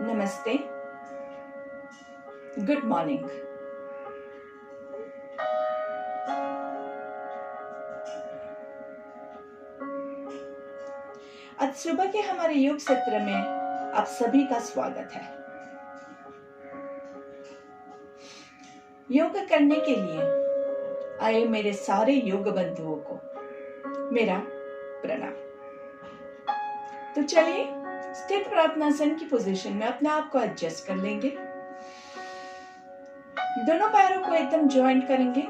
नमस्ते, good morning. आज सुबह के हमारे योग सत्र में आप सभी का स्वागत है। योग करने के लिए आए मेरे सारे योग बंधुओं को मेरा प्रणाम। तो चलिए स्थित प्रार्थनासन की पोजीशन में अपने आप को एडजस्ट कर लेंगे। दोनों पैरों को एकदम जॉइंट करेंगे।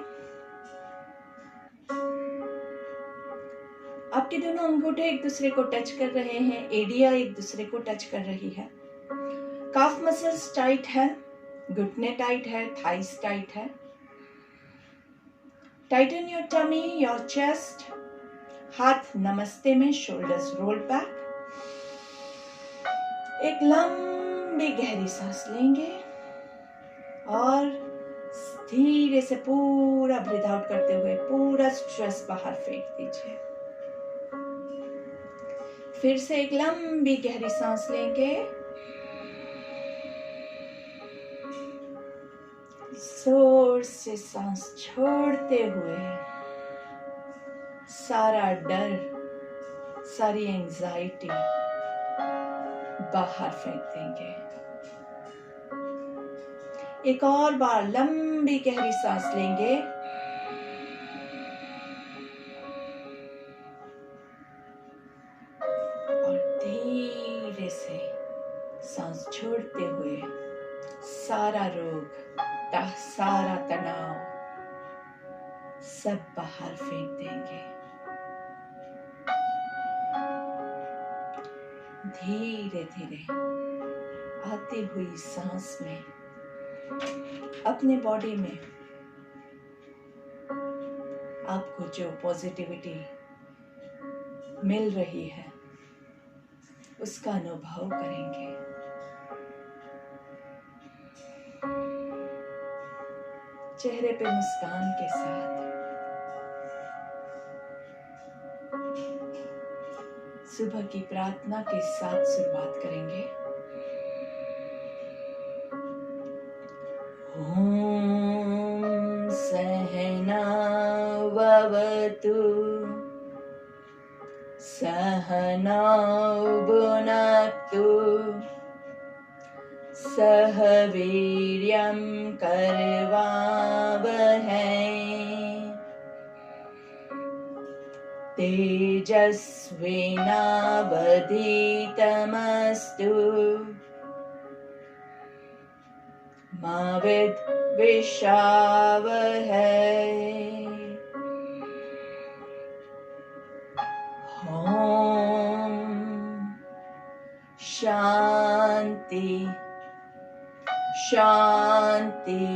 आपके दोनों अंगूठे एक दूसरे को टच कर रहे हैं, एडिया एक दूसरे को टच कर रही है। काफ मसल्स टाइट है, घुटने टाइट है, थाइस टाइट है। Tighten your tummy, your chest. हाथ नमस्ते में, शोल्डर्स रोल बैक। एक लंबी गहरी सांस लेंगे और धीरे से पूरा ब्रीथ आउट करते हुए पूरा स्ट्रेस बाहर फेंक दीजिए। फिर से एक लंबी गहरी सांस लेंगे, जोर से सांस छोड़ते हुए सारा डर, सारी एंजाइटी बाहर फेंक देंगे। एक और बार लंबी गहरी सांस लेंगे और धीरे से सांस छोड़ते हुए सारा रोग, सारा तनाव सब बाहर फेंक देंगे। धीरे धीरे आती हुई सांस में अपने बॉडी में आपको जो पॉजिटिविटी मिल रही है उसका अनुभव करेंगे। चेहरे पे मुस्कान के साथ सुबह की प्रार्थना के साथ शुरुआत करेंगे। ओम सहना भवतु सहनौ भुनक्तु सह वीर्यं करवावहै तेजस्विनावधीतमस्तु मा विद्विषावहै। ओम शांति शांति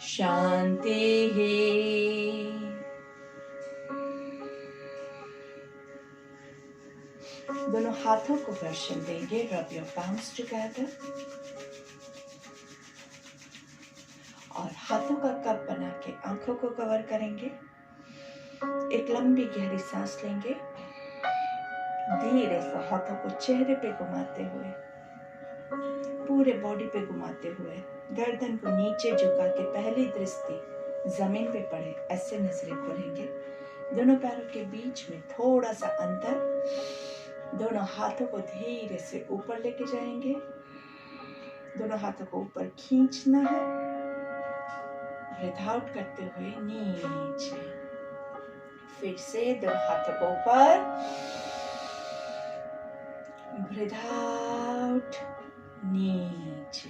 शांति ही। दोनों हाथों को घर्षण देंगे। रब योर palms टुगेदर और हाथों का कप बना के आंखों को कवर करेंगे। एक लंबी गहरी सांस लेंगे। धीरे से हाथों को चेहरे पे घुमाते हुए, पूरे बॉडी पे घुमाते हुए, गर्दन को नीचे झुका के पहली दृष्टि जमीन पे पड़े ऐसे नजरें खोलेंगे। दोनों पैरों के बीच में थोड़ा सा अंतर। दोनों हाथों को धीरे से ऊपर लेके जाएंगे। दोनों हाथों को ऊपर खींचना है। ब्रीथ आउट करते हुए नीचे। फिर से दोनों हाथों को ऊपर, ब्रीथ आउट, नीचे।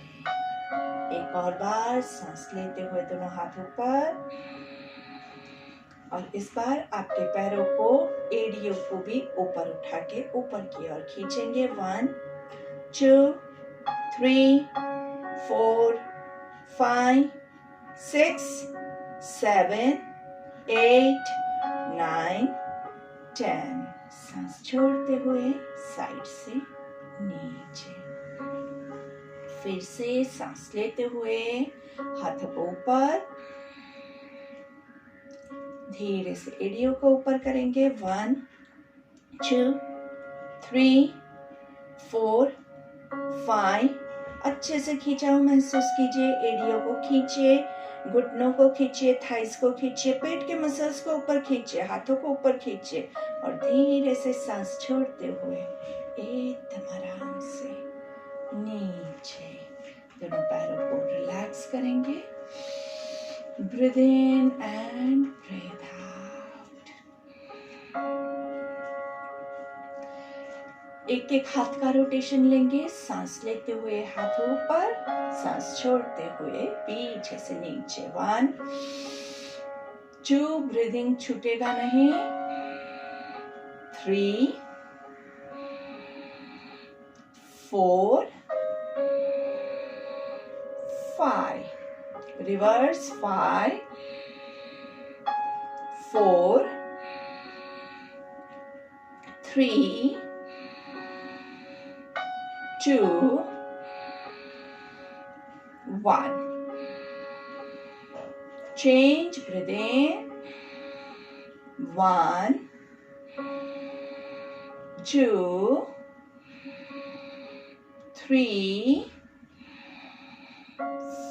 एक और बार सांस लेते हुए दोनों हाथ ऊपर और इस बार आपके पैरों को, एड़ियों को भी ऊपर उठा के ऊपर की ओर खींचेंगे। 1 2 3 4 5 6 7 8 9 10। सांस छोड़ते हुए साइड से नीचे। फिर से सांस लेते हुए हाथों को ऊपर, धीरे से एड़ियों को ऊपर करेंगे। 1 2 3 4 5, अच्छे से खींचा हुआ महसूस कीजिए, एड़ियों को खींचिए, घुटनों को खींचिए, थाइस को खींचिए, पेट के मसल्स को ऊपर खींचिए, हाथों को ऊपर खींचिए और धीरे से सांस छोड़ते हुए एकदम आराम से नीचे दोनों पैरों को रिलैक्स करेंगे। Breathe in and breathe out. एक एक हाथ का रोटेशन लेंगे, सांस लेते हुए हाथ ऊपर, सांस छोड़ते हुए पीछे से नीचे। 1 2, ब्रीदिंग छूटेगा नहीं। 3 4 5, reverse. 5 4 3 2 1. Change, breathe in. 1 2 3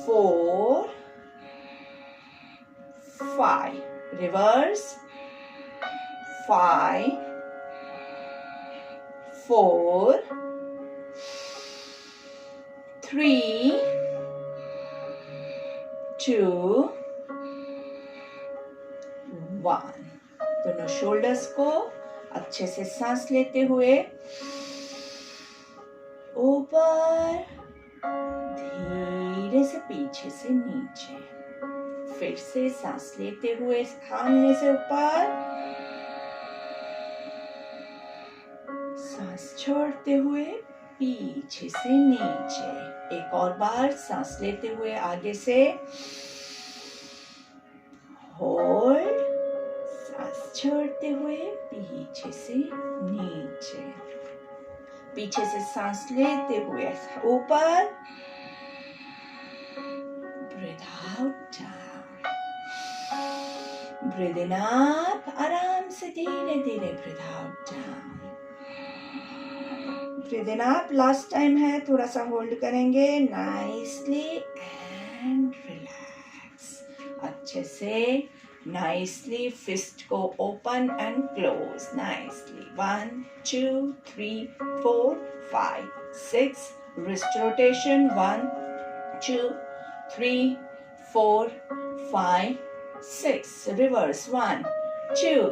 4 5. Reverse. 5 4 3 2 1. दोनों शोल्डर्स को अच्छे से सांस लेते हुए ऊपर, धीरे से पीछे से नीचे। फिर से सांस लेते हुए सामने से ऊपर, सांस छोड़ते हुए पीछे से नीचे। एक और बार सांस लेते हुए आगे से होल्ड, सांस छोड़ते हुए पीछे से नीचे। पीछे से सांस लेते हुए ऊपर, breathe out down, breathe in up, आराम से धीरे धीरे breathe out down, breathe in up. Last time है, थोड़ा सा होल्ड करेंगे नाइसली एंड रिलैक्स। अच्छे से नाइसली फिस्ट को open and close nicely. 1 2 3 4 5 6, wrist rotation 1 2 3 4 5 6, reverse 1 2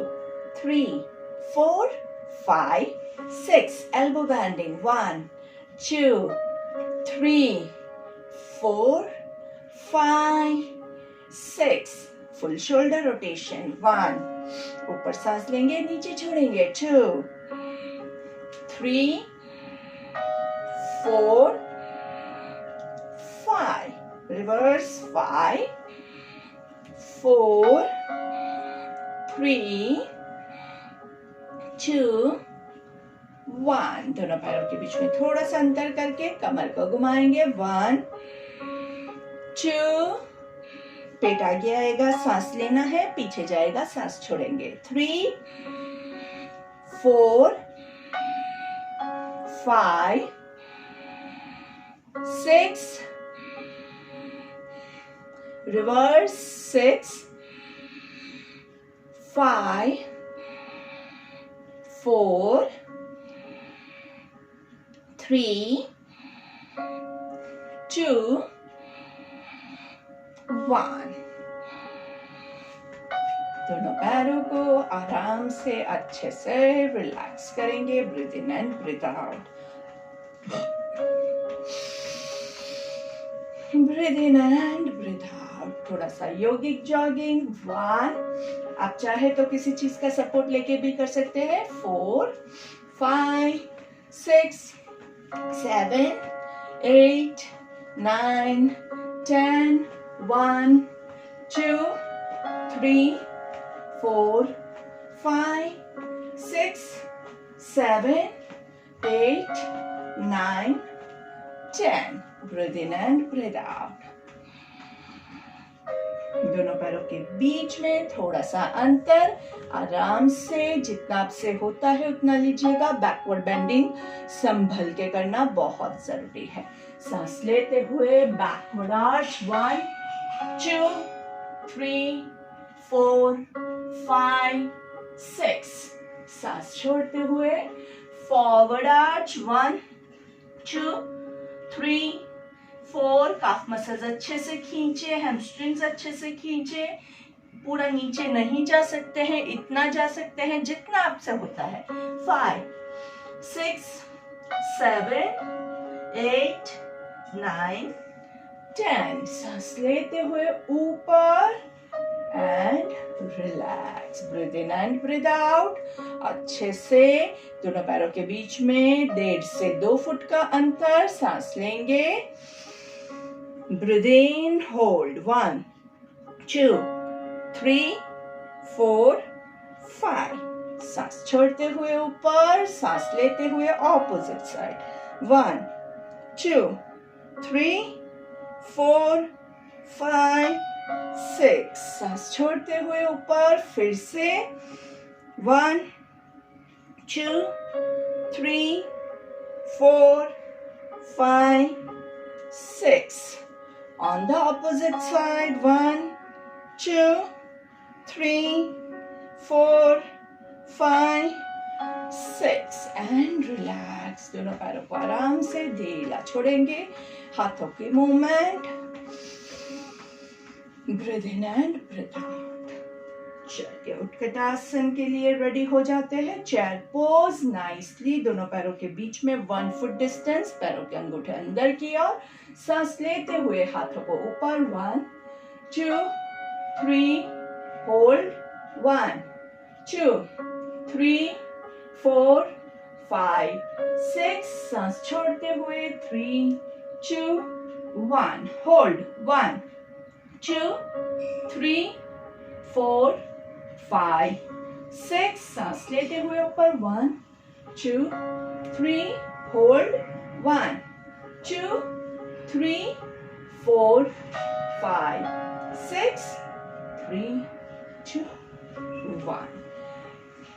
3 4 5 6, elbow bending 1 2 3 4 5 6, full shoulder rotation 1, ऊपर सांस लेंगे नीचे छोड़ेंगे 2 3 4 5, reverse 5 4 3 2 1. दोनों पैरों के बीच में थोड़ा सा अंतर करके कमर को घुमाएंगे 1 2, पेट आगे आएगा, सांस लेना है, पीछे जाएगा, सांस छोड़ेंगे 3 4 5 6, reverse 6 5 4 3 2 1. दोनों पैरों को आराम से अच्छे से रिलैक्स करेंगे। Breathe in and breathe out, breathe in and breathe out. थोड़ा सा योगिक जॉगिंग 1, आप चाहे तो किसी चीज का सपोर्ट लेके भी कर सकते हैं। 4 5 6 7 8 9 10 1 2 3 4 5 6 7 8 9 10. Breathe in and breathe out. दोनों पैरों के बीच में थोड़ा सा अंतर, आराम से जितना आपसे होता है उतना लीजिएगा। बैकवर्ड बेंडिंग संभल के करना बहुत जरूरी है। सांस लेते हुए बैकवर्ड आर्च 1 2 3 4 5 6। सांस छोड़ते हुए फॉरवर्ड आर्च 1 2 3 4। काफ मसल्स अच्छे से खींचे, हैमस्ट्रिंग्स अच्छे से खींचे। पूरा नीचे नहीं जा सकते हैं, इतना जा सकते हैं जितना आपसे होता है। 5 6 7 8 9 10। सांस लेते हुए ऊपर and relax. Breathe in and breathe out. अच्छे से दोनों पैरों के बीच में 1.5 से 2 फुट का अंतर। सांस लेंगे, ब्रीथ इन, होल्ड 1 2 3 4 5। सांस छोड़ते हुए ऊपर, सांस लेते हुए ऑपोजिट साइड 1 2 3 4 5 6। सांस छोड़ते हुए ऊपर, फिर से 1 2 3 4 5 6। On the opposite side 1 2 3 4 5 6 and relax। दोनों पैरों को आराम से ढीला छोड़ेंगे। हाथों की movement, breathe in and breathe out. चलिए उत्कटासन के लिए रेडी हो जाते हैं। चेयर पोज नाइसली, दोनों पैरों के बीच में 1 फुट डिस्टेंस, पैरों के अंगूठे अंदर की ओर। सांस लेते हुए हाथों को ऊपर 1 2 3 होल्ड 1 2 3 4 5 6। सांस छोड़ते हुए 3 2 1 होल्ड 1 2 3 4 5 6। सांस लेते हुए ऊपर 1 2 3 होल्ड 1 2 3 4 5 6 3 2 1।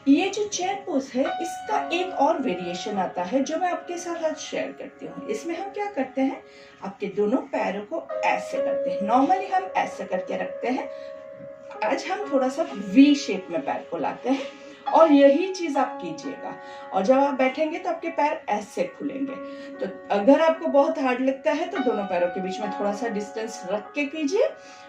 ये जो चेयर पोज है इसका एक और वेरिएशन आता है जो मैं आपके साथ आज शेयर करती हूँ। इसमें हम क्या करते हैं, आपके दोनों पैरों को ऐसे करते हैं। नॉर्मली हम ऐसे करके रखते हैं, आज हम थोड़ा सा वी शेप में पैर को लाते हैं और यही चीज आप कीजिएगा। और जब आप बैठेंगे तो आपके पैर ऐसे खुलेंगे। तो अगर आपको बहुत हार्ड लगता है तो दोनों पैरों के बीच में थोड़ा सा डिस्टेंस रख के कीजिए।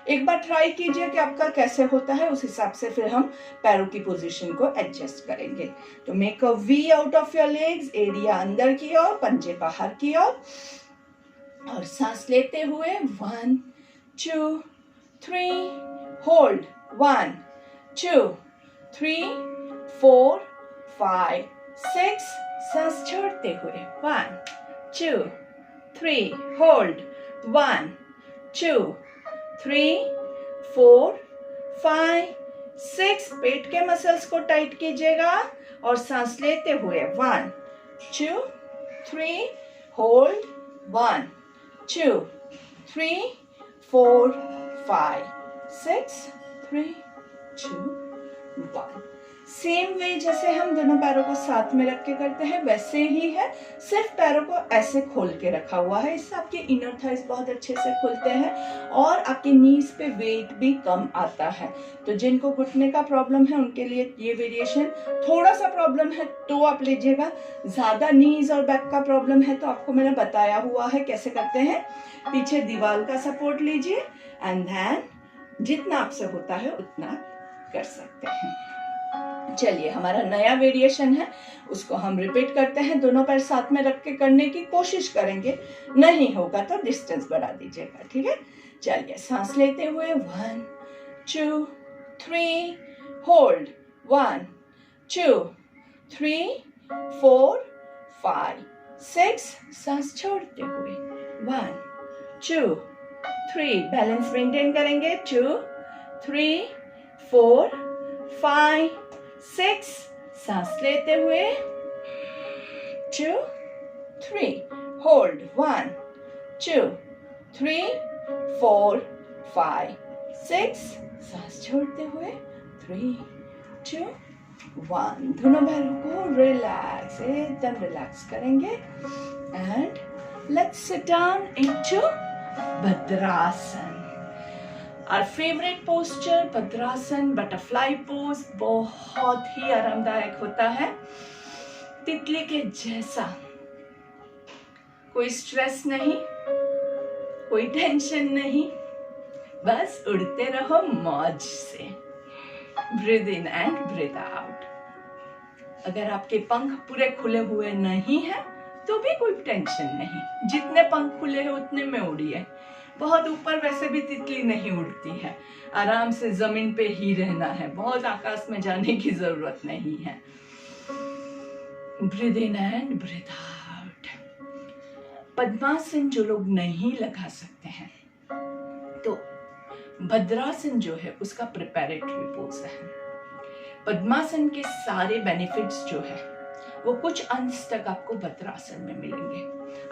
एक बार ट्राई कीजिए कि आपका कैसे होता है, उस हिसाब से फिर हम पैरों की पोजीशन को एडजस्ट करेंगे। तो make a V out of your legs, area अंदर की ओर, पंजे बाहर की ओर। और सांस लेते हुए 1 2 3 होल्ड 1 2 3 4 5 6। सांस छोड़ते हुए 1 2 3 होल्ड 1 2 3 4 5 6। पेट के मसल्स को टाइट कीजिएगा और सांस लेते हुए 1 2 3 होल्ड 1 2 3 4 5 6 3 2 1। सेम वे जैसे हम दोनों पैरों को साथ में रख के करते हैं वैसे ही है, सिर्फ पैरों को ऐसे खोल के रखा हुआ है। इससे आपके इनर थाइज बहुत अच्छे से खुलते हैं और आपके नीज पे वेट भी कम आता है। तो जिनको घुटने का प्रॉब्लम है उनके लिए ये वेरिएशन, थोड़ा सा प्रॉब्लम है तो आप लीजिएगा, ज्यादा नीज और बैक का प्रॉब्लम है तो आपको मैंने बताया हुआ है कैसे करते हैं। पीछे दीवार का सपोर्ट लीजिए एंड देन जितना आपसे होता है उतना कर सकते हैं। चलिए हमारा नया वेरिएशन है, उसको हम रिपीट करते हैं। दोनों पैर साथ में रख के करने की कोशिश करेंगे, नहीं होगा तो डिस्टेंस बढ़ा दीजिएगा, ठीक है। चलिए सांस लेते हुए 1 2 3 होल्ड 1 2 3 4 5 6। सांस छोड़ते हुए 1 2 3, बैलेंस मेंटेन करेंगे 2 3 4 5 6। सांस लेते हुए 2 3 होल्ड 1 2 3 4 5 6, सांस छोड़ते हुए 3, 2, 1। दोनों पैरों को रिलैक्स, एकदम रिलैक्स करेंगे and let's sit down into भद्रासन। Our favorite posture भद्रासन, butterfly pose, बहुत ही आरामदायक होता है, तितली के जैसा। कोई स्ट्रेस नहीं, कोई टेंशन नहीं, बस उड़ते रहो मौज से। Breathe in and breathe out. अगर आपके पंख पूरे खुले हुए नहीं हैं तो भी कोई टेंशन नहीं, जितने पंख खुले हैं उतने में उड़िए। बहुत ऊपर वैसे भी तितली नहीं उड़ती है, आराम से जमीन पे ही रहना है, बहुत आकाश में जाने की जरूरत नहीं है। Breathe in and breathe out. Padmasana जो लोग नहीं लगा सकते हैं तो भद्रासन जो है उसका प्रिपरेटरी पोज है। पद्मासन के सारे बेनिफिट्स जो है वो कुछ अंश तक आपको भद्रासन में मिलेंगे।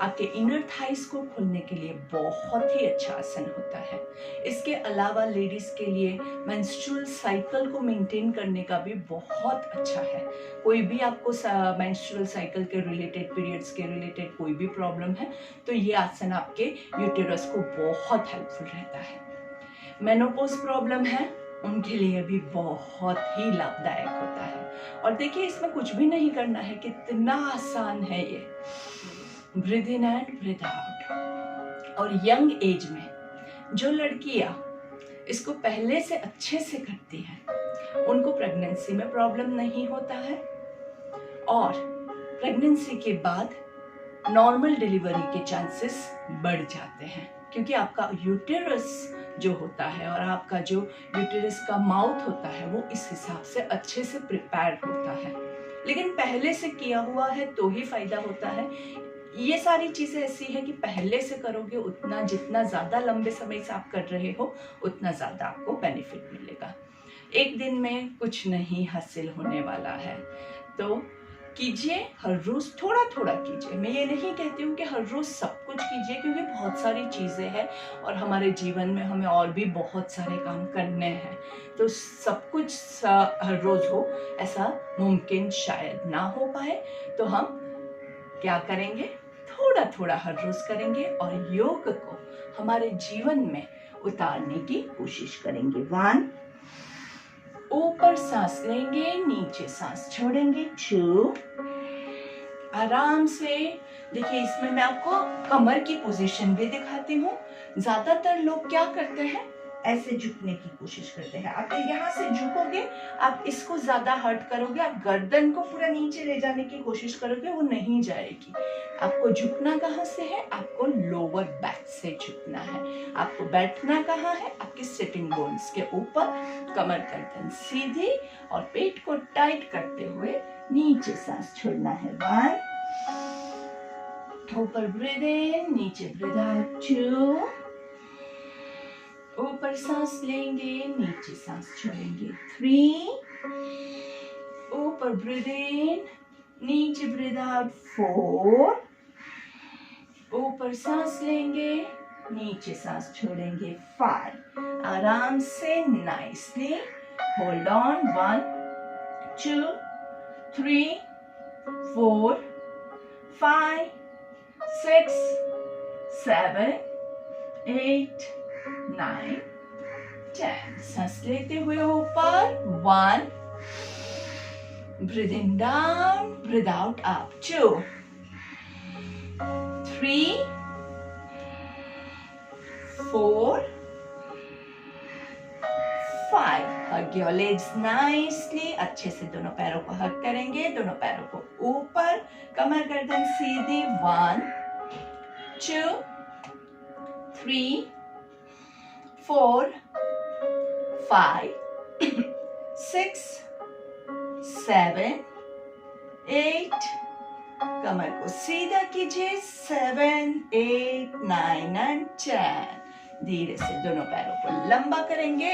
आपके इनर थाइस को खोलने के लिए बहुत ही अच्छा आसन होता है। इसके अलावा लेडीज के लिए मेंस्ट्रुअल साइकिल को मेंटेन करने का भी बहुत अच्छा है। कोई भी आपको मेंस्ट्रुअल साइकिल के रिलेटेड, पीरियड्स के रिलेटेड कोई भी प्रॉब्लम है तो ये आसन आपके यूटेरस को बहुत हेल्पफुल रहता है। मेनोपॉज प्रॉब्लम है उनके लिए भी बहुत ही लाभदायक होता है। और देखिए इसमें कुछ भी नहीं करना है, कितना आसान है ये। Breathe in and breathe out. और यंग एज में जो लड़कियां इसको पहले से अच्छे से करती हैं उनको प्रेगनेंसी में प्रॉब्लम नहीं होता है, और प्रेगनेंसी के बाद नॉर्मल डिलीवरी के चांसेस बढ़ जाते हैं, क्योंकि आपका यूटेरस जो होता है और आपका जो यूटेरस का माउथ होता है वो इस हिसाब से अच्छे से प्रिपेयर होता है। लेकिन पहले से किया हुआ है तो ही फायदा होता है। ये सारी चीजें ऐसी है कि पहले से करोगे उतना, जितना ज्यादा लंबे समय से आप कर रहे हो उतना ज्यादा आपको बेनिफिट मिलेगा। एक दिन में कुछ नहीं हासिल होने वाला है, तो कीजिए, हर रोज थोड़ा थोड़ा कीजिए। मैं ये नहीं कहती हूँ कि हर रोज सब कुछ कीजिए, क्योंकि बहुत सारी चीजें हैं और हमारे जीवन में हमें और भी बहुत सारे काम करने हैं, तो सब कुछ हर रोज हो ऐसा मुमकिन शायद ना हो पाए। तो हम क्या करेंगे, थोड़ा थोड़ा हर रोज करेंगे और योग को हमारे जीवन में उतारने की कोशिश करेंगे। 1, ऊपर सांस लेंगे, नीचे सांस छोड़ेंगे। 2, आराम से। देखिए इसमें मैं आपको कमर की पोजीशन भी दिखाती हूँ। ज्यादातर लोग क्या करते हैं, ऐसे झुकने की कोशिश करते हैं। आप यहाँ से झुकोगे, आप इसको ज्यादा हर्ट करोगे, आप गर्दन को पूरा नीचे ले जाने की कोशिश करोगे, वो नहीं जाएगी। आपको झुकना कहाँ से है, आपको लोअर बैक से झुकना है। आपको बैठना कहाँ है, आपकी सिटिंग बोन्स के ऊपर, कमर गर्दन सीधी और पेट को टाइट करते हुए नीचे सांस छोड़ना है। 1, ऊपर ब्रीथ इन, नीचे ब्रीथ आउट। 2, ऊपर सांस लेंगे, नीचे सांस छोड़ेंगे। 3, ऊपर ब्रीथ इन, नीचे ब्रीथ आउट। 4, ऊपर सांस लेंगे, नीचे सांस छोड़ेंगे। 5, आराम से नाइसली होल्ड ऑन। 1, 2, 3, 4, 5, 6, 7, 8, 9, 10। सांस लेते हुए ऊपर। 1, breathe in down, breathe out up. 2, 3, 4, 5. Hug your legs nicely. अच्छे से दोनों पैरों को हग करेंगे, दोनों पैरों को ऊपर, कमर गर्दन सीधी। 1, 2, 3, 4, 5, 6, 7, 8. कमर को सीधा कीजिए। 7, 8, 9 and 10. धीरे से दोनों पैरों को लंबा करेंगे,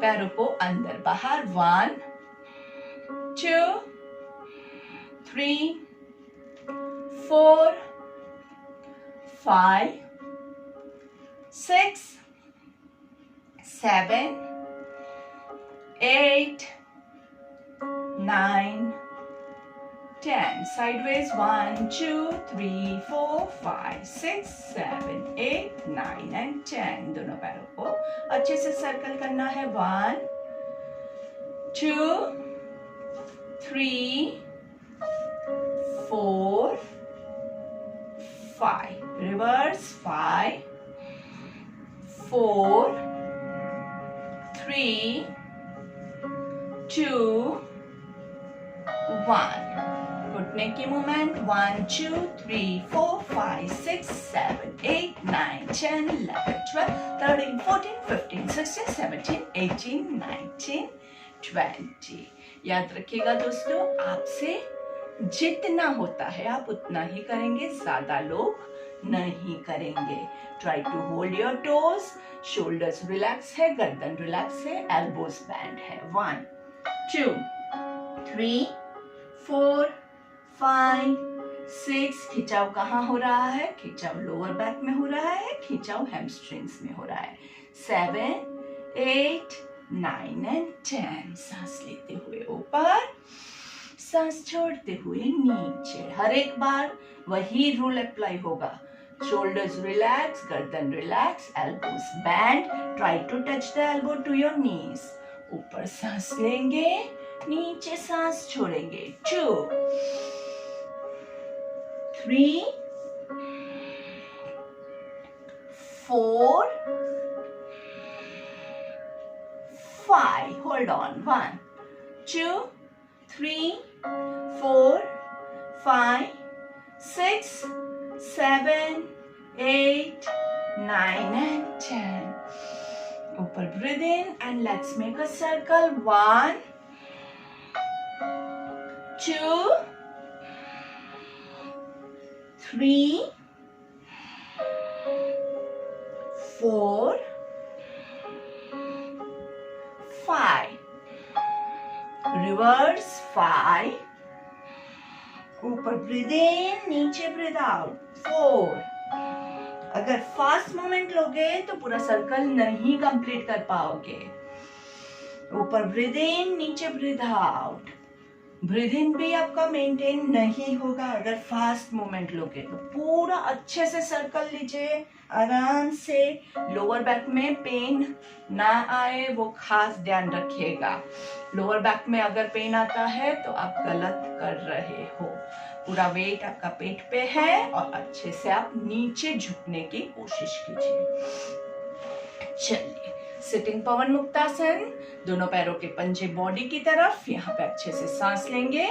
पैरों को अंदर बाहर। 1, 2, 3, 4, 5, 6, 7, 8, 9, 10. Sideways 1, 2, 3, 4, 5, 6, 7, 8, 9 and 10. दोनों पैरों को अच्छे से सर्कल करना है. 1, 2, 3, 4, 5. Reverse. 5, 4, 3, 2, 1. घुटने की मूवमेंट. 1, 2, 3, 4, 5, 6, 7, 8, 9, 10, 11, 12, 13, 14, 15, 16, 17, 18, 19, 20. याद रखिएगा दोस्तों, आपसे जितना होता है आप उतना ही करेंगे, ज्यादा लोग नहीं करेंगे. Try to hold your toes. Shoulders relax है, गर्दन रिलैक्स है, एल्बोज बैंड है. 1, 2, 3, 4, 5, 6. खिंचाव कहाँ हो रहा है? खिंचाव लोअर बैक में हो रहा है, खिंचाव हैमस्ट्रिंग्स में हो रहा है. 7, 8, 9 and 10. सांस लेते हुए ऊपर, सांस छोड़ते हुए नीचे. हर एक बार वही रूल अप्लाई होगा. शोल्डर्स रिलैक्स, गर्दन रिलैक्स, elbows bend. Try to touch the elbow to your knees. ऊपर सांस लेंगे, नीचे सांस छोड़ेंगे. 2, 3, 4, 5. Hold on. 1, 2, 3, 4, 5, 6, 7, 8, 9 and 10. ऊपर breathe in and let's make a circle. 1, 2, 3, 4, 5. Reverse. 5. ऊपर breathe in, नीचे breathe out. 4. अगर फास्ट मोमेंट लोगे तो पूरा सर्कल नहीं कंप्लीट कर पाओगे. ऊपर breathe in, नीचे breathe out. ब्रीथ इन भी आपका मेंटेन नहीं होगा अगर फास्ट मूवमेंट लोगे. तो पूरा अच्छे से सर्कल लीजिए, आराम से. लोअर बैक में पेन ना आए वो खास ध्यान रखिएगा. लोअर बैक में अगर पेन आता है तो आप गलत कर रहे हो. पूरा वेट आपका पेट पे है और अच्छे से आप नीचे झुकने की कोशिश कीजिए. चलिए, सिटिंग पवन मुक्तासन. दोनों पैरों के पंजे बॉडी की तरफ. यहाँ पे अच्छे से सांस लेंगे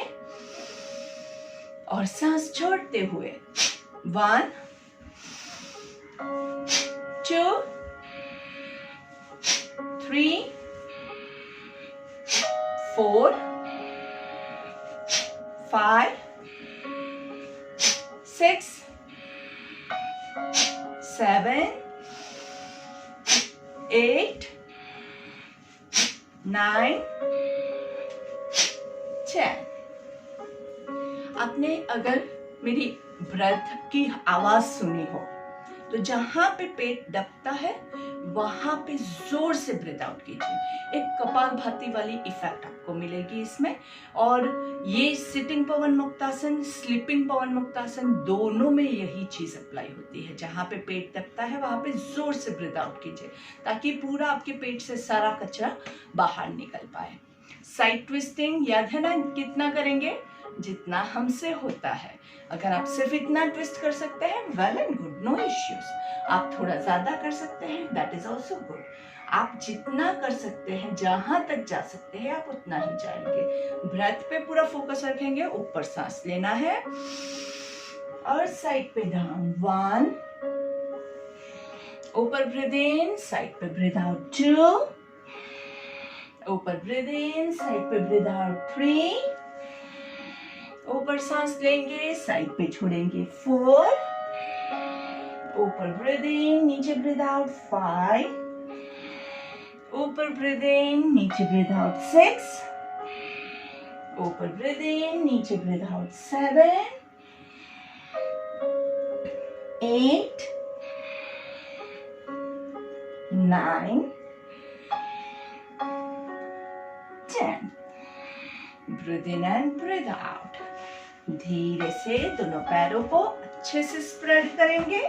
और सांस छोड़ते हुए 1, 2, 3, 4, 5, 6, 7, 8, 9, 10. आपने अगर मेरी ब्रेथ की आवाज सुनी हो तो जहां पे पेट दबता है वहां पे जोर से ब्रीथ आउट कीजिए. एक कपालभाति वाली इफेक्ट आपको मिलेगी इसमें. और ये सिटिंग पवन मुक्तासन, स्लीपिंग पवन मुक्तासन, दोनों में यही चीज अप्लाई होती है. जहां पे पेट दबता है वहां पे जोर से ब्रीथ आउट कीजिए ताकि पूरा आपके पेट से सारा कचरा बाहर निकल पाए. साइड ट्विस्टिंग याद है ना, कितना करेंगे? जितना हमसे होता है. अगर आप सिर्फ इतना ट्विस्ट कर सकते हैं, well and good, no issues. आप थोड़ा ज्यादा कर सकते हैं, दैट इज ऑल्सो गुड. आप जितना कर सकते हैं, जहां तक जा सकते हैं आप उतना ही जाएंगे. ब्रेथ पे पूरा फोकस रखेंगे. ऊपर सांस लेना है और साइड पे डाउन. 1, ऊपर ब्रीथ इन, साइड पे ब्रीथ आउट. 2, ऊपर ब्रीथ इन, साइड पे ब्रीथ आउट. 3, ऊपर सांस लेंगे, साइड पे छोड़ेंगे. 4, ऊपर ब्रीथ इन, नीचे ब्रीथ आउट. 5, ऊपर ब्रीथ इन, नीचे ब्रीथ आउट. 6, ऊपर ब्रीथ इन, नीचे breathe out. 7, 8, 9, 10. Breathe in and breathe out. धीरे से दोनों पैरों को अच्छे से स्प्रेड करेंगे.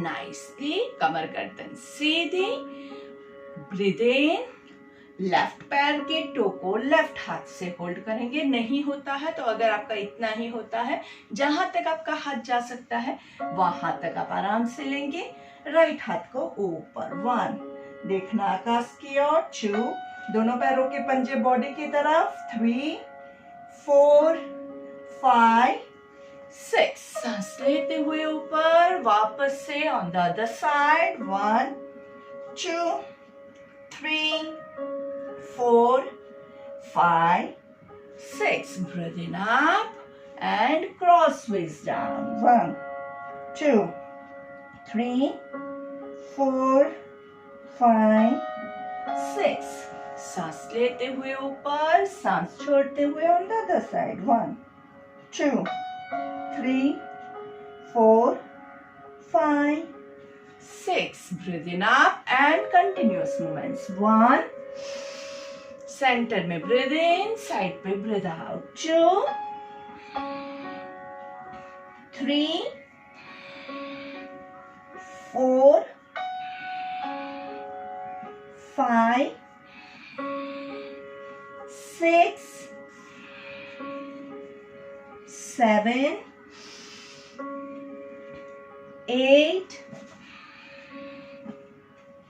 नाइसली कमर गर्दन सीधी. ब्रीथ इन. लेफ्ट पैर के टो को लेफ्ट हाथ से होल्ड करेंगे. नहीं होता है तो अगर आपका इतना ही होता है, जहां तक आपका हाथ जा सकता है वहां तक आप आराम से लेंगे. राइट हाथ को ऊपर. 1, देखना आकाश की ओर. 2, दोनों पैरों के पंजे बॉडी की तरफ. 3, 4, 5, 6. सांस लेते हुए ऊपर. वापस से on the other side. 1, 2, 3, 4, 5, 6. Breathe in up and crossways down. 1, 2, 3, 4, 5, 6. सांस लेते हुए ऊपर. सांस छोड़ते हुए on the other side. 1, 2, 3, 4, 5, 6. Breathe in up and continuous movements. 1, centre में ब्रीथ इन, साइड पे breathe out. 2, 3, 4, 5, 6, 7, 8,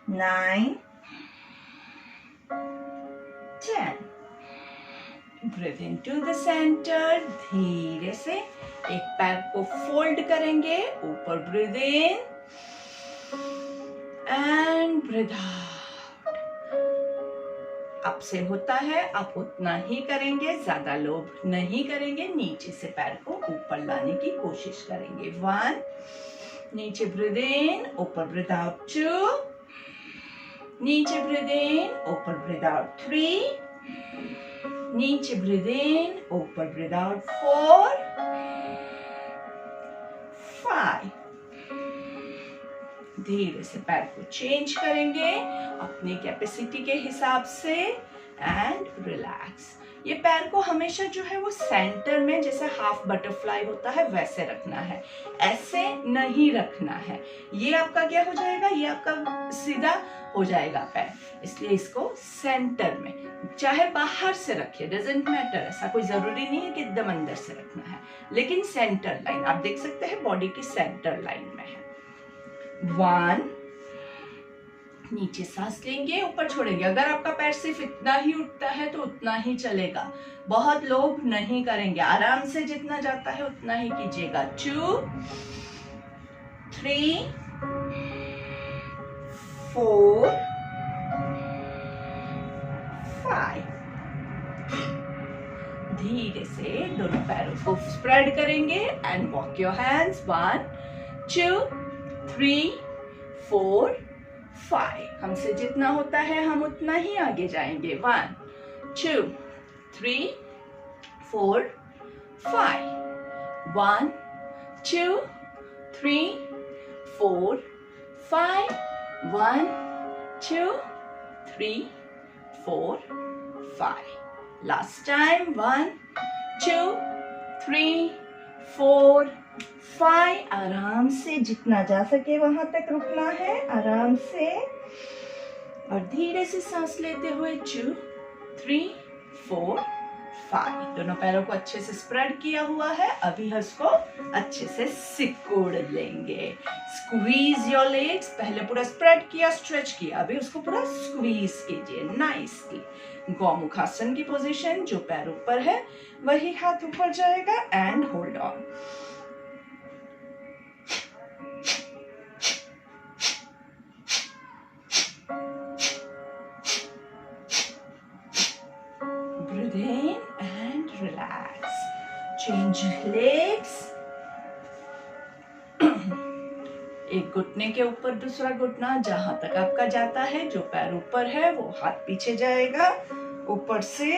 9, 10. Breathe into the center. धीरे से एक पैर को फोल्ड करेंगे. ऊपर breathe in and breathe out. आपसे होता है आप उतना ही करेंगे, ज्यादा लोभ नहीं करेंगे. नीचे से पैर को ऊपर लाने की कोशिश करेंगे. 1, नीचे ब्रीथ इन, ऊपर ब्रीथ आउट. 2, नीचे ब्रीथ इन, ऊपर ब्रीथ आउट. 3, नीचे ब्रीथ इन, ऊपर ब्रीथ आउट. 4, 5. धीरे से पैर को चेंज करेंगे अपनी कैपेसिटी के हिसाब से एंड रिलैक्स. ये पैर को हमेशा जो है वो सेंटर में जैसे हाफ बटरफ्लाई होता है वैसे रखना है, ऐसे नहीं रखना है. ये आपका क्या हो जाएगा, ये आपका सीधा हो जाएगा पैर. इसलिए इसको सेंटर में, चाहे बाहर से रखिए, डजंट मैटर. ऐसा कोई जरूरी नहीं है कि एकदम अंदर से रखना है, लेकिन सेंटर लाइन आप देख सकते हैं बॉडी की सेंटर लाइन में है. 1, नीचे सांस लेंगे, ऊपर छोड़ेंगे. अगर आपका पैर सिर्फ इतना ही उठता है तो उतना ही चलेगा. बहुत लोभ नहीं करेंगे, आराम से जितना जाता है उतना ही कीजिएगा. 2, 3, 4, 5. धीरे से दोनों पैरों को स्प्रेड करेंगे एंड वॉक योर हैंड्स. 1, 2, 3, 4, 5. हमसे जितना होता है हम उतना ही आगे जाएंगे. 1, 2, 3, 4, 5. 1, 2, 3, 4, 5. 1, 2, 3, 4, 5. Last time. 1, 2, 3, 4, 5. आराम से जितना जा सके वहां तक रुकना है, आराम से. और धीरे से सांस लेते हुए 2, 3, 4, 5. दोनों पैरों को अच्छे से स्प्रेड किया हुआ है. अभी हम इसको अच्छे से सिकुड़ लेंगे. Squeeze your legs. पहले पूरा स्प्रेड किया, स्ट्रेच किया, अभी उसको पूरा स्क्वीज कीजिए नाइसली. गौमुखासन की पोजीशन, जो पैर ऊपर है वही हाथ ऊपर जाएगा and hold on. Breathe in and relax. Change legs. एक घुटने के ऊपर दूसरा घुटना, जहां तक आपका जाता है. जो पैर ऊपर है वो हाथ पीछे जाएगा. ऊपर से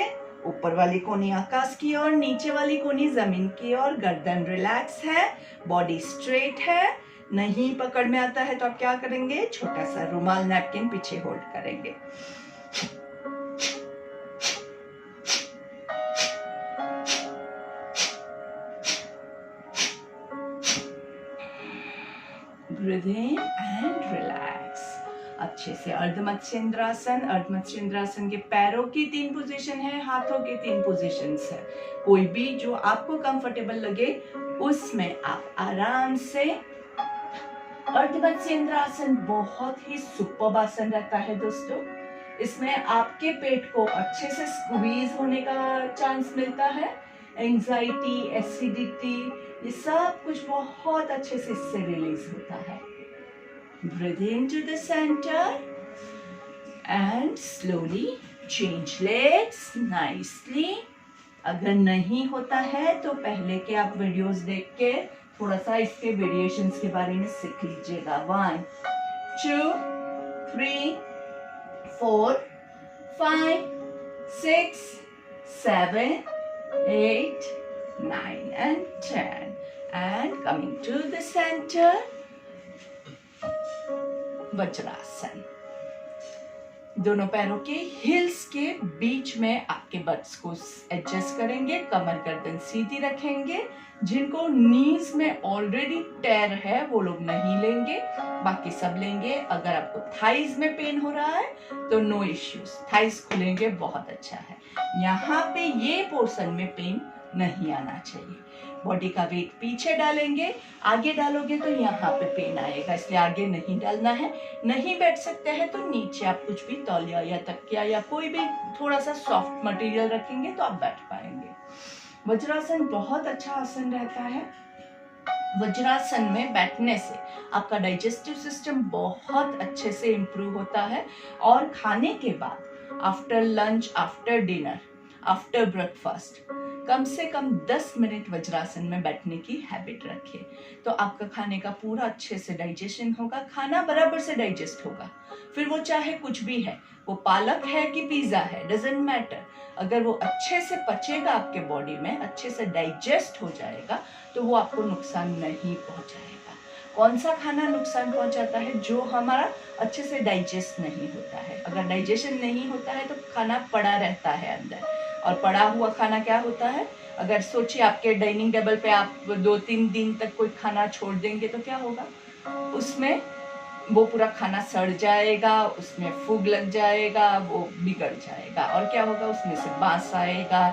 ऊपर वाली कोनी आकाश की ओर, नीचे वाली कोनी जमीन की ओर. गर्दन रिलैक्स है, बॉडी स्ट्रेट है. नहीं पकड़ में आता है तो आप क्या करेंगे, छोटा सा रुमाल नैपकिन पीछे होल्ड करेंगे। ब्रीथ इन एंड रिलैक्स अच्छे से। अर्धमत्स्येंद्रासन, अर्धमत्स्येंद्रासन के पैरों की 3 पोजीशन है, हाथों की 3 पोजीशंस है। कोई भी जो आपको कंफर्टेबल लगे उसमें आप आराम से। अर्धमत्स्येंद्रासन बहुत ही सुपर्ब आसन रहता है दोस्तों। इसमें आपके पेट को अच्छे से स्क्वीज होने का चांस मिलता है। एंजाइटी, एसिडिटी, ये सब कुछ बहुत अच्छे से इससे रिलीज होता है। Breathe into the center and slowly change legs nicely. अगर नहीं होता है तो पहले के आप वीडियोस देख के थोड़ा सा इसके वेरिएशंस के बारे में सीख लीजिएगा। 1 2 3 4 5 6 7 8 9 and 10 and coming to the center, vajrasana. दोनों पैरों के हिल्स के बीच में आपके बट्स को एडजस्ट करेंगे, कमर गर्दन सीधी रखेंगे। जिनको नीज में ऑलरेडी टेयर है वो लोग नहीं लेंगे, बाकी सब लेंगे। अगर आपको थाइज में पेन हो रहा है तो नो इश्यूज, थाइज खुलेंगे, बहुत अच्छा है। यहाँ पे ये पोर्शन में पेन नहीं आना चाहिए। बॉडी का वेट पीछे डालेंगे, आगे डालोगे तो यहाँ पे पेन आएगा, इसलिए आगे नहीं डालना है। नहीं बैठ सकते हैं तो नीचे आप कुछ भी तौलिया या तकिया या कोई भी थोड़ा सा सॉफ्ट मटेरियल रखेंगे तो आप बैठ पाएंगे। वज्रासन बहुत अच्छा आसन रहता है। वज्रासन में बैठने से आपका डाइजेस्टिव सिस्टम बहुत अच्छे से इम्प्रूव होता है। और खाने के बाद, after lunch, after dinner, after breakfast कम से कम 10 मिनट वज्रासन में बैठने की हैबिट रखिए, तो आपका खाने का पूरा अच्छे से डाइजेशन होगा, खाना बराबर से डाइजेस्ट होगा। फिर वो चाहे कुछ भी है, वो पालक है कि पिज्जा है, डजंट मैटर। अगर वो अच्छे से पचेगा आपके बॉडी में, अच्छे से डाइजेस्ट हो जाएगा, तो वो आपको नुकसान नहीं पहुंचाएगा। कौन सा खाना नुकसान पहुंचाता है? जो हमारा अच्छे से डाइजेस्ट नहीं होता है। अगर डाइजेशन नहीं होता है तो खाना पड़ा रहता है अंदर, और पड़ा हुआ खाना क्या होता है? अगर सोचिए आपके डाइनिंग टेबल पे आप 2-3 दिन तक कोई खाना छोड़ देंगे तो क्या होगा? उसमें वो पूरा खाना सड़ जाएगा, उसमें फूग लग जाएगा, वो बिगड़ जाएगा, और क्या होगा? उसमें से बांस आएगा,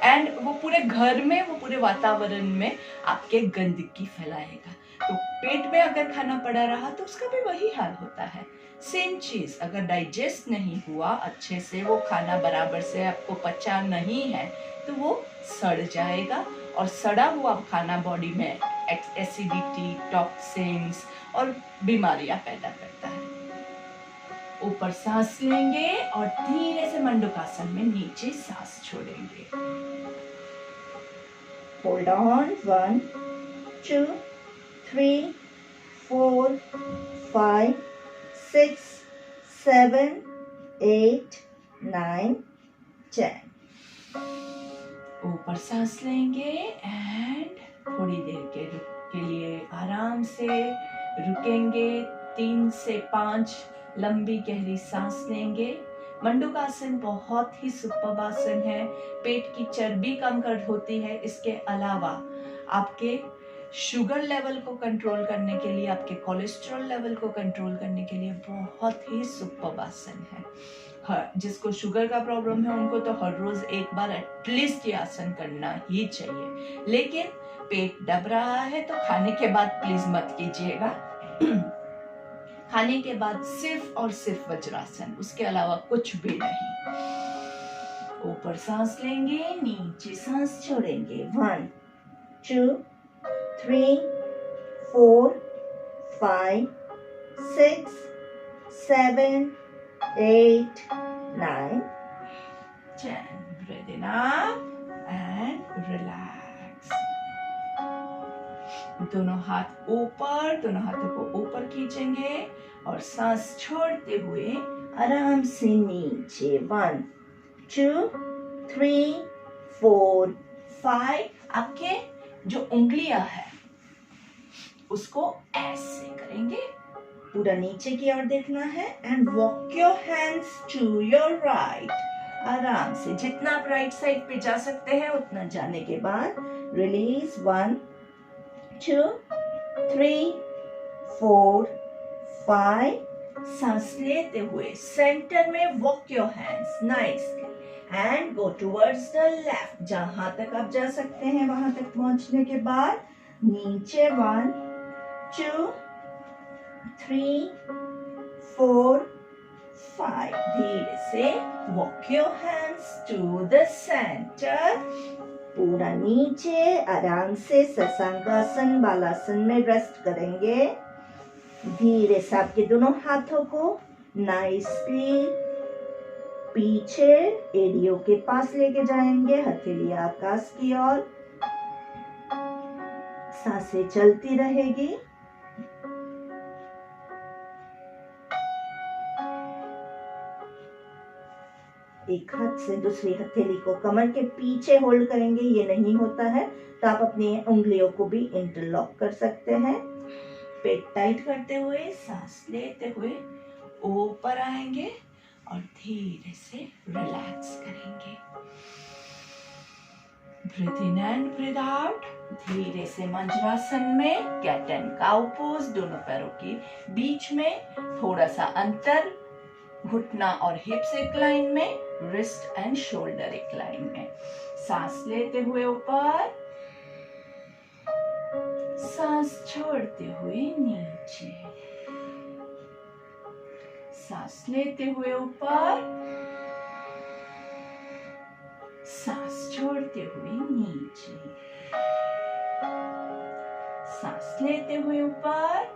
एंड वो पूरे घर में, वो पूरे वातावरण में आपके गंदगी फैलाएगा। तो पेट में अगर खाना पड़ा रहा तो उसका भी वही हाल होता है। सेम चीज, अगर डाइजेस्ट नहीं हुआ अच्छे से, वो खाना बराबर से आपको पचा नहीं है, तो वो सड़ जाएगा, और सड़ा हुआ खाना बॉडी में एसिडिटी, टॉक्सिन्स और बीमारियां पैदा करता है। ऊपर सांस लेंगे और धीरे से मंडूकासन में नीचे सांस छोड़ेंगे। Hold on, 1 2 3 4 5 6 7 8 9 10। ऊपर सांस लेंगे एंड थोड़ी देर के लिए आराम से रुकेंगे। 3 से 5 लंबी गहरी सांस लेंगे। मंडूकासन बहुत ही सुपर्ब आसन है। पेट की चर्बी कम कर होती है। इसके अलावा आपके शुगर लेवल को कंट्रोल करने के लिए, आपके कोलेस्ट्रॉल लेवल को कंट्रोल करने के लिए बहुत ही सुपर्ब आसन है। जिसको शुगर का प्रॉब्लम है उनको तो हर रोज एक बार एटलीस्ट ये आसन करना ही चाहिए। लेकिन पेट दब रहा है तो खाने के बाद प्लीज मत कीजिएगा। खाने के बाद सिर्फ और सिर्फ वज्रासन, उसके अलावा कुछ भी नहीं। ऊपर सांस लेंगे, नीचे सांस छोड़ेंगे। 1 2 3 4 5 6 7 8 9 10। Breathe in up and relax. दोनों हाथ ऊपर, दोनों हाथों को ऊपर खींचेंगे और सांस छोड़ते हुए आराम से नीचे। 1 2 3 4 5। आपके जो उंगलियां है उसको ऐसे करेंगे, पूरा नीचे की ओर देखना है and walk your hands to your right. आराम से जितना आप राइट साइड पे जा सकते हैं उतना जाने के बाद रिलीज 1 2 3 4 5। सांस लेते हुए सेंटर में walk your hands nicely and go towards the left. जहां तक आप जा सकते हैं वहां तक पहुंचने के बाद नीचे 1 2 3 4 5। धीरे से walk your hands to the centre. पूरा नीचे आराम से शशांकासन बालासन में रेस्ट करेंगे। धीरे से आपके दोनों हाथों को नाइसली पीछे एडियो के पास लेके जाएंगे, हथेली आकाश की ओर। सांसें चलती रहेगी। एक हाथ से दूसरी हथेली को कमर के पीछे होल्ड करेंगे, ये नहीं होता है तो आप अपनी उंगलियों को भी इंटरलॉक कर सकते हैं। पेट टाइट करते हुए सांस लेते हुए ऊपर आएंगे और धीरे से रिलैक्स करेंगे। Breathe in and breathe out. धीरे से मंजरासन में कैट एंड काउ पोज, दोनों पैरों के बीच में थोड़ा सा अंतर, घुटना और हिप्स एक लाइन में, रिस्ट एंड शोल्डर एक लाइन में। सांस लेते हुए ऊपर, सांस छोड़ते हुए नीचे। सांस लेते हुए ऊपर, सांस छोड़ते हुए नीचे। सांस लेते हुए ऊपर,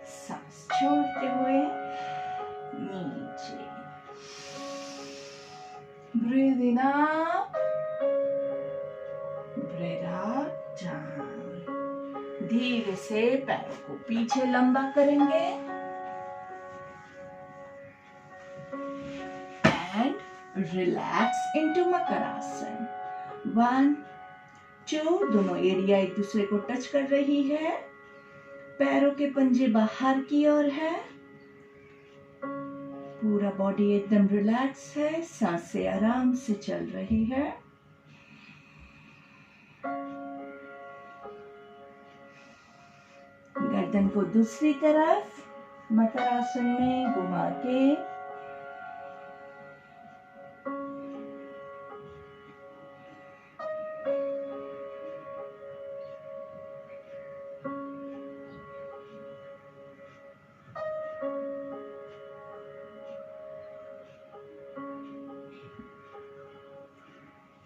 सांस छोड़ते हुए नीचे। Breathe in up, breathe out down. धीरे से पैरों को पीछे लंबा करेंगे एंड रिलैक्स इनटू मकरासन। 1 2। दोनों एरिया एक दूसरे को टच कर रही है। पैरों के पंजे बाहर की ओर है। पूरा बॉडी एकदम रिलैक्स है। सांसें आराम से चल रही है। गर्दन को दूसरी तरफ मकरासन में घुमा के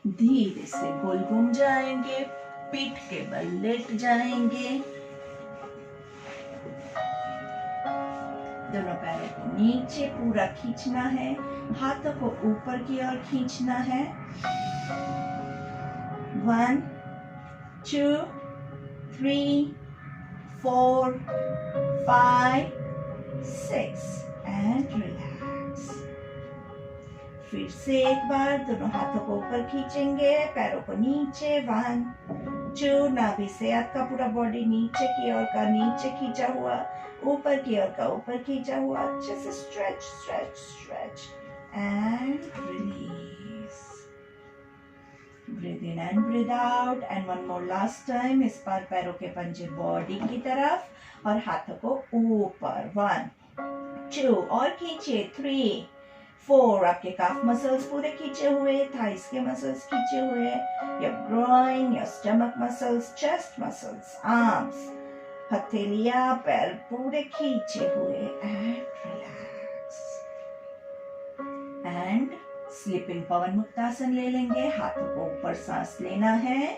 धीरे से गोल घूम जाएंगे, पीठ के बल लेट जाएंगे। दोनों पैरों को नीचे पूरा खींचना है, हाथों को ऊपर की ओर खींचना है। 1 2 3 4 5 6 एंड रिलैक्स। फिर से एक बार दोनों हाथों को ऊपर खींचेंगे, पैरों को नीचे। 1 2। नाभि से आपका पूरा बॉडी नीचे की ओर का नीचे खींचा हुआ, ऊपर की ओर का ऊपर खींचा हुआ। अच्छे से stretch stretch stretch and release. Breathe in and breathe out and one more last time. इस बार पैरों के पंजे बॉडी की तरफ और हाथों को ऊपर। 1 2 और खींचिए। 3 4। आपके काफ मसल्स पूरे खींचे हुए, थाइस के मसल्स खींचे हुए, your groin, your stomach muscles, chest muscles, arms, हथेलियां, पैर पूरे खींचे हुए and relax. And sleeping pawan muktasana ले लेंगे। हाथों को ऊपर सांस लेना है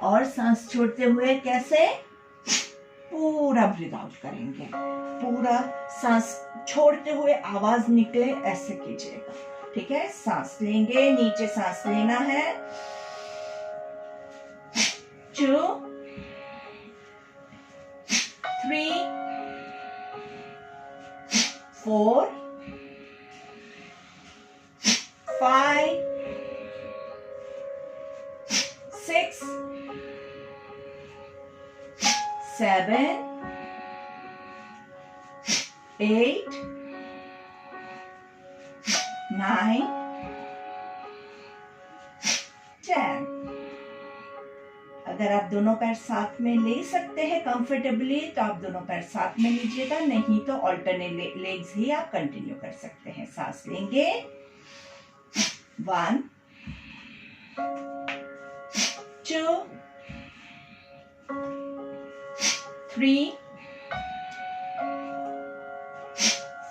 और सांस छोड़ते हुए कैसे पूरा ब्रीथ आउट करेंगे। पूरा सांस छोड़ते हुए आवाज निकले ऐसे कीजिएगा, ठीक है। सांस लेंगे, नीचे सांस लेना है। 2 3 4 5 6 7, 8, 9, 10। अगर आप दोनों पैर साथ में ले सकते हैं कंफर्टेबली तो आप दोनों पैर साथ में लीजिएगा, नहीं तो ऑल्टरनेट लेग्स ही आप कंटिन्यू कर सकते हैं। सांस लेंगे। 1, 2, 3,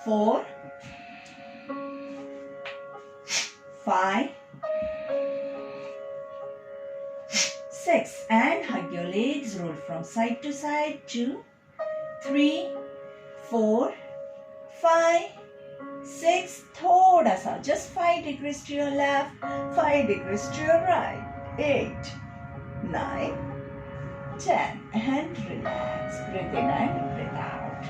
4, 5, 6 and hug your legs, roll from side to side. 2, 3, 4, 5, 6. थोड़ा सा, just 5 degrees to your left, 5 degrees to your right. 8, 9, 10 and relax. Breathe in and breathe out.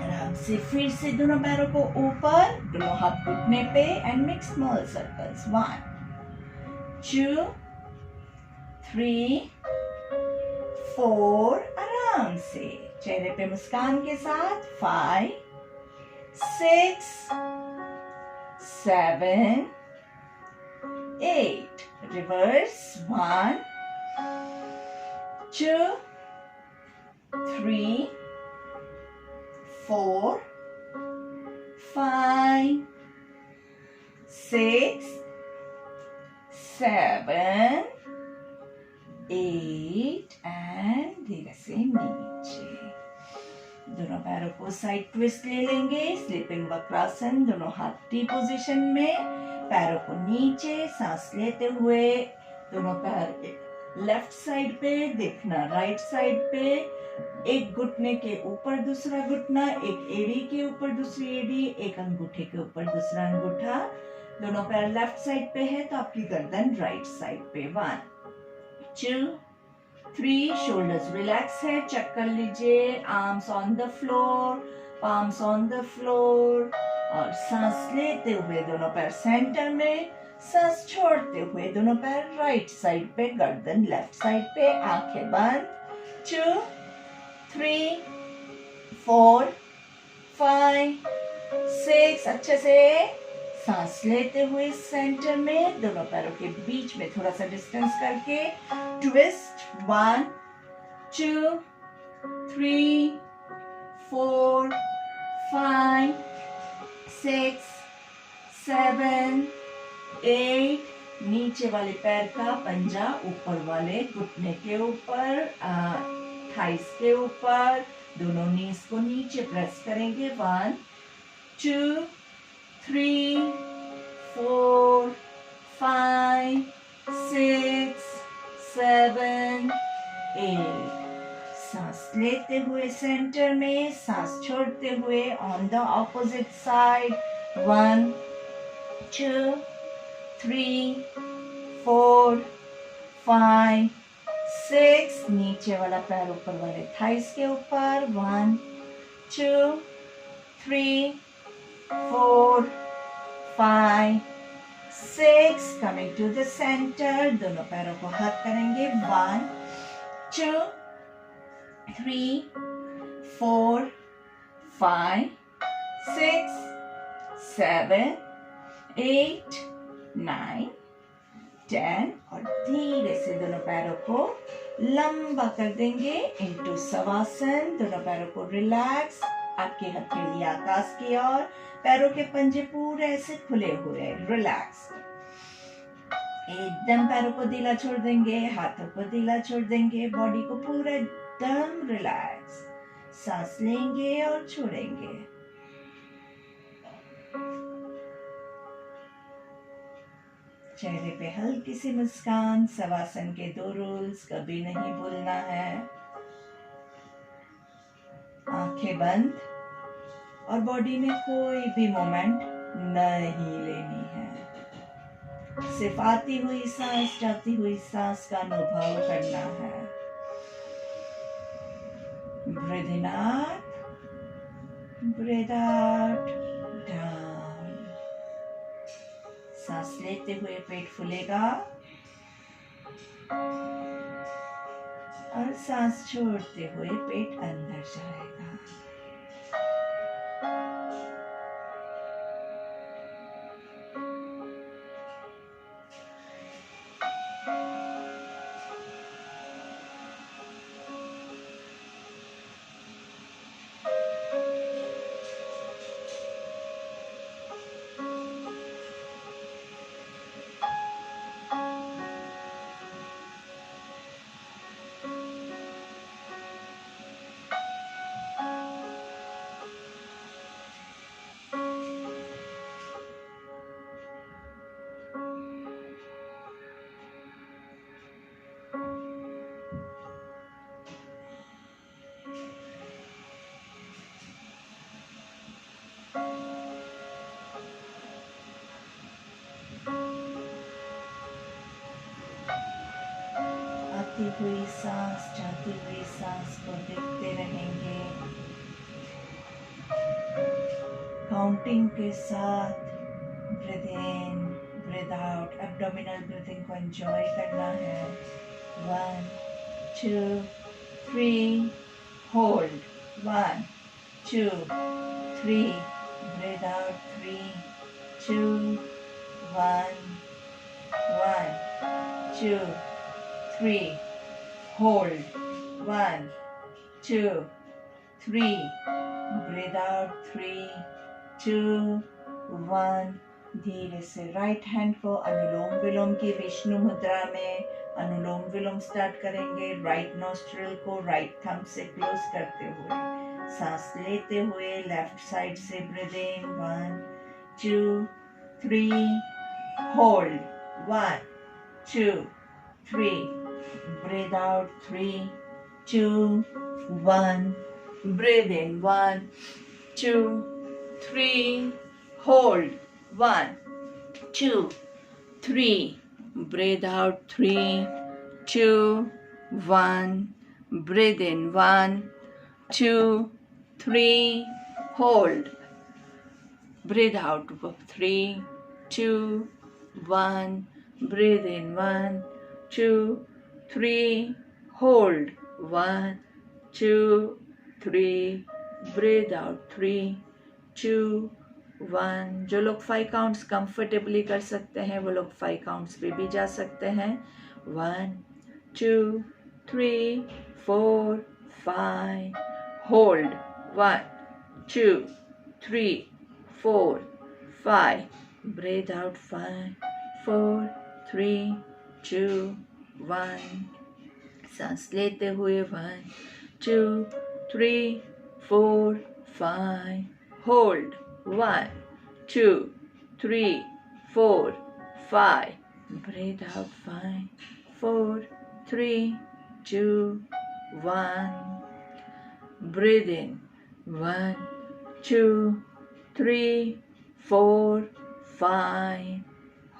आराम से फिर से दोनों पैरों को ऊपर, दोनों हाथ घुटने पे and make small circles. 1, 2, 3, 4. आराम से चेहरे पे मुस्कान के साथ. 5, 6, 7, 8. Reverse. 1, 2, 3, 4, 5, 6, 7, 8 and धीरे से नीचे. दोनों पैरों को साइड ट्विस्ट ले लेंगे. स्लीपिंग वक्रासन. दोनों हाथ टी पोजीशन में, पैरों को नीचे. सांस लेते हुए दोनों पैर लेफ्ट साइड पे, देखना राइट साइड पे. एक घुटने के ऊपर दूसरा घुटना, एक एड़ी के ऊपर दूसरी एड़ी, एक अंगूठे के ऊपर दूसरा अंगूठा. दोनों पैर लेफ्ट साइड पे है तो आपकी गर्दन राइट साइड पे. 1, 2, 3. शोल्डर्स रिलैक्स है. चेक कर लीजिए. Arms on the floor, palms on the floor. और सांस लेते हुए दोनों पैर सेंटर में, सांस छोड़ते हुए दोनों पैर राइट साइड पे, गर्दन लेफ्ट साइड पे. आंखें बंद. 2, 3, 4, 5, 6. अच्छे से सांस लेते हुए सेंटर में, दोनों पैरों के बीच में थोड़ा सा डिस्टेंस करके ट्विस्ट. 1, 2, 3, 4, 5, 6, 7, 8. नीचे वाले पैर का पंजा ऊपर वाले घुटने के ऊपर, थाइस के ऊपर. दोनों नीज को नीचे प्रेस करेंगे. 1, 2, 3, 4, 5, 6, 7, 8. सांस लेते हुए सेंटर में, सांस छोड़ते हुए ऑन द ऑपोजिट साइड. 1, 2, 3, 4, 5, 6. नीचे वाला पैर ऊपर वाले थाइस के ऊपर. 1, 2, 3, 4, 5, 6. Coming to the center. दोनों पैरों को हग करेंगे. 1, 2, 3, 4, 5, 6, 7, 8, 9, 10. और धीरे से दोनों पैरों को लंबा कर देंगे इनटू शवासन. दोनों पैरों को रिलैक्स. आपकी हथेली आकाश की ओर, पैरों के पंजे पूरे ऐसे खुले हुए. रिलैक्स. एकदम पैरों को ढीला छोड़ देंगे, हाथों को ढीला छोड़ देंगे. बॉडी को पूरा एकदम रिलैक्स. सांस लेंगे और छोड़ेंगे. चेहरे पे हल्की सी मुस्कान. शवासन के 2 रूल्स कभी नहीं भूलना है. आंखें बंद और बॉडी में कोई भी मोमेंट नहीं लेनी है. सिर्फ आती हुई सांस, जाती हुई सांस का अनुभव करना है. Breathe in up, breathe out, down. सांस लेते हुए पेट फूलेगा और सांस छोड़ते हुए पेट अंदर जाएगा। आती हुई सांस, जाती हुई सांस को देखते रहेंगे। काउंटिंग के साथ breathe in, breathe out, abdominal breathing को एंजॉय करना है। 1 2 3 hold, 1 2 3 breathe out, 3 2 1 1 2 3 hold, 1 2 3 breathe out, 3 2 1। धीरे से राइट हैंड को अनुलोम विलोम की विष्णु मुद्रा में अनुलोम विलोम स्टार्ट करेंगे। राइट नॉस्ट्रिल को राइट थंब से क्लोज करते हुए सांस लेते हुए लेफ्ट साइड से breathe in, 1 2 3 hold, 1 2 3 breathe out, 3 2 1 breathe in, 1 2 3 hold, 1 2 3 breathe out, 3 2 1 breathe in, 1 2 3 hold, breathe out, 3 2 1 breathe in, 1 2 3 hold, 1 2 3 breathe out, 3 2 1। जो लोग 5 काउंट्स कंफर्टेबली कर सकते हैं वो लोग 5 काउंट्स पे भी जा सकते हैं। 1 2 3 4 5 होल्ड, 1 2 3 4 5 ब्रीथ आउट, 5 4 3 2 1। सांस लेते हुए 1 2 3 4 5 hold, 1 2 3 4 5 breathe out, 5 4 3 2 1 breathe in, 1 2 3 4 5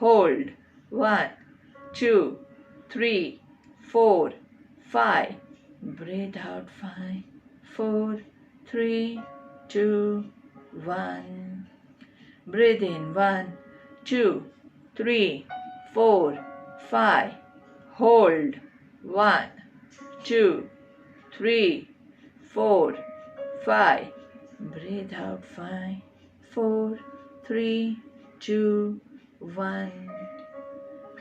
hold, 1 2 3 4 5 breathe out, 5 4 3 2 1 breathe in, 1 2 3 4 5 hold, 1 2 3 4 5 breathe out, 5 4 3 2 1।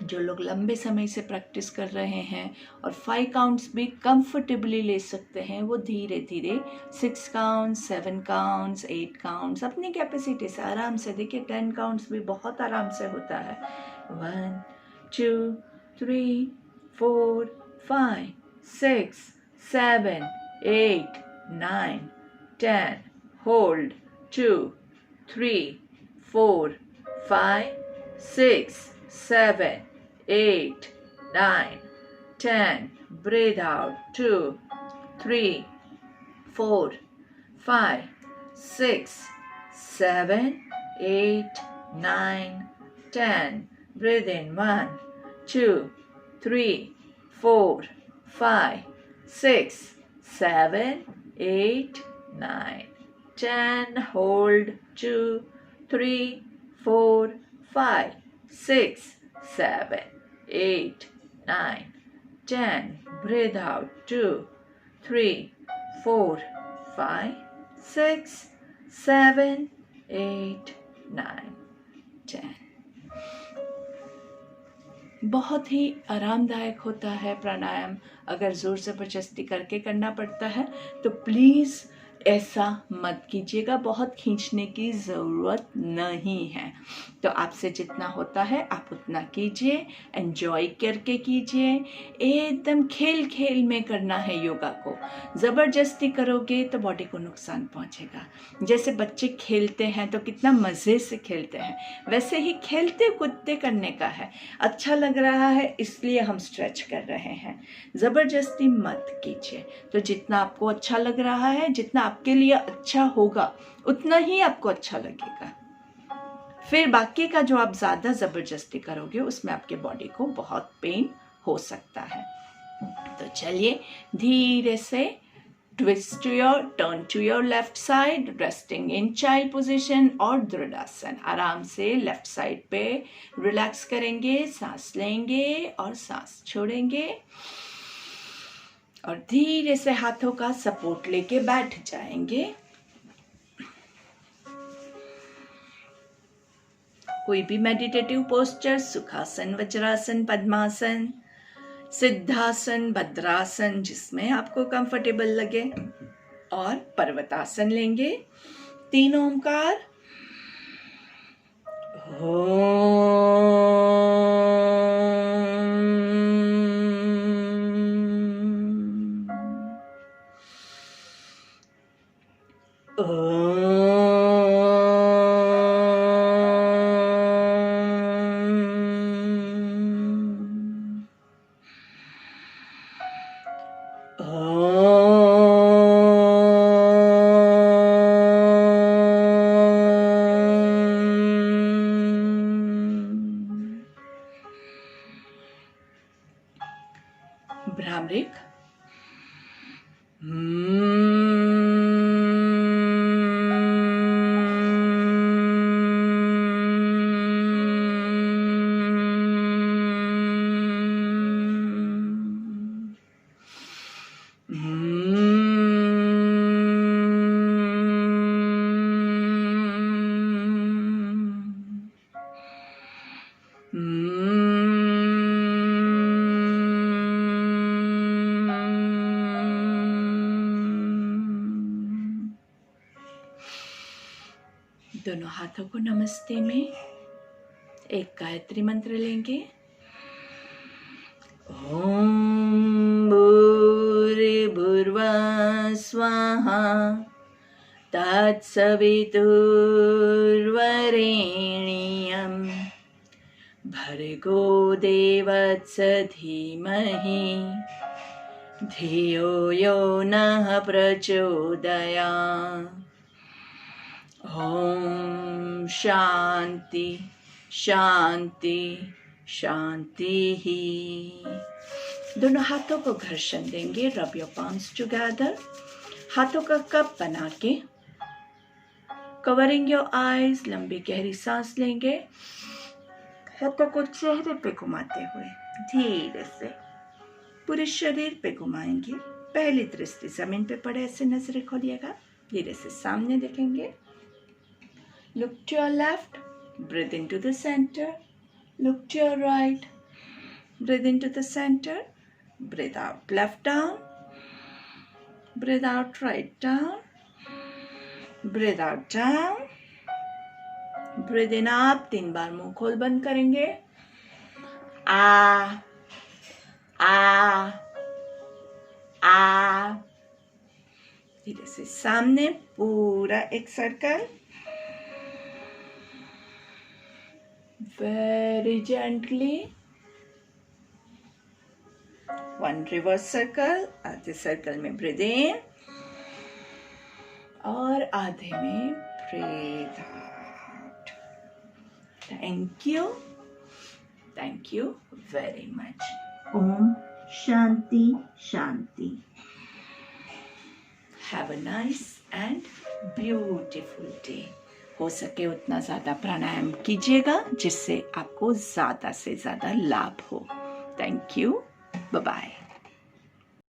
जो लोग लंबे समय से प्रैक्टिस कर रहे हैं और 5 काउंट्स भी कंफर्टेबली ले सकते हैं वो धीरे धीरे 6 काउंट्स, 7 काउंट्स, 8 काउंट्स अपनी कैपेसिटी से आराम से, देखिए 10 काउंट्स भी बहुत आराम से होता है। 1 2 3 4 5 6 7 8 9 10 hold, 2 3 4 5 6 7 8 9 10 breathe out, 2 3 4 5 6 7 8 9 10 breathe in, 1 2 3 4 5 6 7 8 9 10 hold, 2 3 4 5 6 7 8 9 10 breathe out, 2 3, 4, 5, 6, 7, 8, 9, 10। बहुत ही आरामदायक होता है प्राणायाम। अगर ज़ोर ज़बरदस्ती करके करना पड़ता है तो प्लीज़ ऐसा मत कीजिएगा, बहुत खींचने की ज़रूरत नहीं है। तो आपसे जितना होता है आप उतना कीजिए, एंजॉय करके कीजिए। एकदम खेल खेल में करना है योगा को। ज़बरदस्ती करोगे तो बॉडी को नुकसान पहुंचेगा। जैसे बच्चे खेलते हैं तो कितना मज़े से खेलते हैं, वैसे ही खेलते कूदते करने का है। अच्छा लग रहा है इसलिए हम स्ट्रेच कर रहे हैं, ज़बरदस्ती मत कीजिए। तो जितना आपको अच्छा लग रहा है, जितना आपके लिए अच्छा होगा, उतना ही आपको अच्छा लगेगा। फिर बाकी का जो आप ज़्यादा ज़बरदस्ती करोगे उसमें आपके बॉडी को बहुत पेन हो सकता है। तो चलिए धीरे से turn to your left side, resting in child position और दृढ़ासन। आराम से लेफ्ट साइड पे रिलैक्स करेंगे, सांस लेंगे और सांस छोड़ेंगे और धीरे से हाथों का सपोर्ट लेके बैठ जाएंगे। कोई भी मेडिटेटिव पोस्चर, सुखासन, वज्रासन, पद्मासन, सिद्धासन, भद्रासन, जिसमें आपको कंफर्टेबल लगे, और पर्वतासन लेंगे। 3 ओमकार। भ्रामरिक। दोनों हाथों को नमस्ते में एक गायत्री मंत्र लेंगे। ओम भूर्भुवः स्वाहा तत्सवितुर्वरेण्यं भर्गो देवस्य धीमहि धियो यो नः प्रचोदयात्। ओम शांति शांति शांति ही। दोनों हाथों को घर्षण देंगे। Rub your palms together. हाथों का कप बना के कवरिंग योर आईज, लंबी गहरी सांस लेंगे। हाथों को चेहरे पे घुमाते हुए धीरे से पूरे शरीर पे घुमाएंगे। पहली दृष्टि जमीन पे पड़े ऐसे नजरें खोलिएगा। धीरे से सामने देखेंगे। Look to your left, breathe into the center. Look to your right, breathe into the center. Breathe out left down, breathe out right down, breathe out down, breathe in up। 3 बार मुंह खोल बंद करेंगे। आ आ आ। धीरे से सामने पूरा एक circle. Very gently 1 reverse circle। आधे सर्कल में breathe in और आधे में breathe out। Thank you very much। Om Shanti Shanti. Have a nice and beautiful day। हो सके उतना ज़्यादा प्राणायाम कीजिएगा जिससे आपको ज़्यादा से ज़्यादा लाभ हो। Thank you. Bye bye.